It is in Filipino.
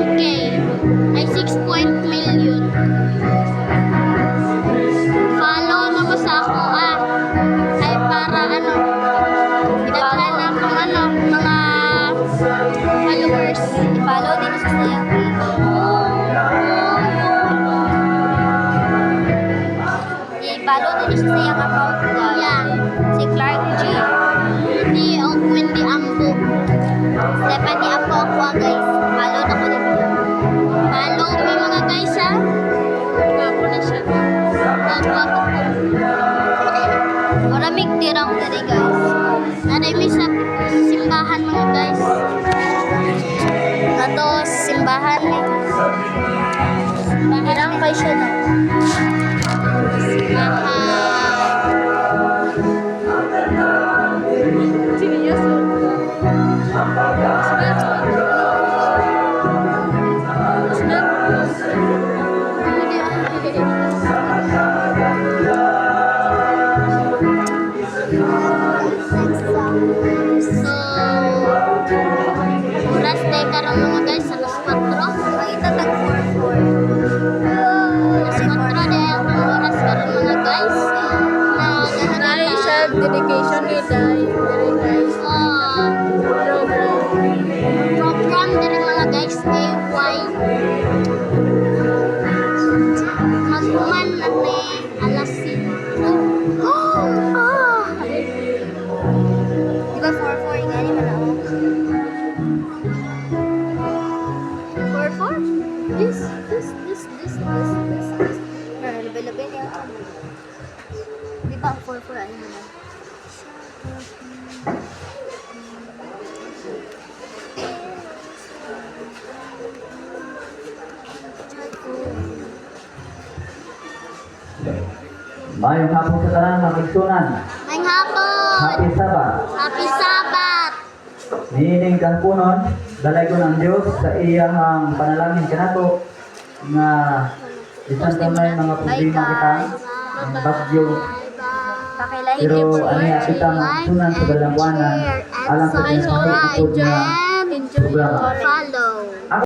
6.9K. Ay, 6 million. Follow na mo sa ako, ay para ano, idaghan na akong ano, mga followers. I-follow din sa sayang page. I-follow din sa sayang account, guys. Yan. Si Clark G. Wendy Ambo. Stephanie Apo ako, guys. Follow na ko din. Follow mo mga guys, ha? Gwapo na siya. Gwapo po. Maraming tirang dali, guys. Narami sa simbahan mga guys. Nato, simbahan eh. Tirang pa siya na. Simbahan. So, oras day karon mga guys, alas 4. Makita tag-4-4. Alas 4 day ang oras karon mga guys. Dahil siya dedication ni Dai. Very guys. Program dari mga guys, AY. Magman ate alas 5. Di ba 4-4? Nga ni man ako. 4. This. Labay-labay niya ako. Di ba ang 4-4? Ano mo na? Mayong hapon sa tanan mga igsunan. May hapon. Happy Sabbath. Happy Sabbath. Niining kang punon, dalay ko ng Diyos sa iyang panalangin kanato nga bisan kamay mga problema kita ang bagyo. Pakilike Pero niyo po. ano ya kita magsunan sa balangwanan alang sa Subscribe pagkakot na and programa.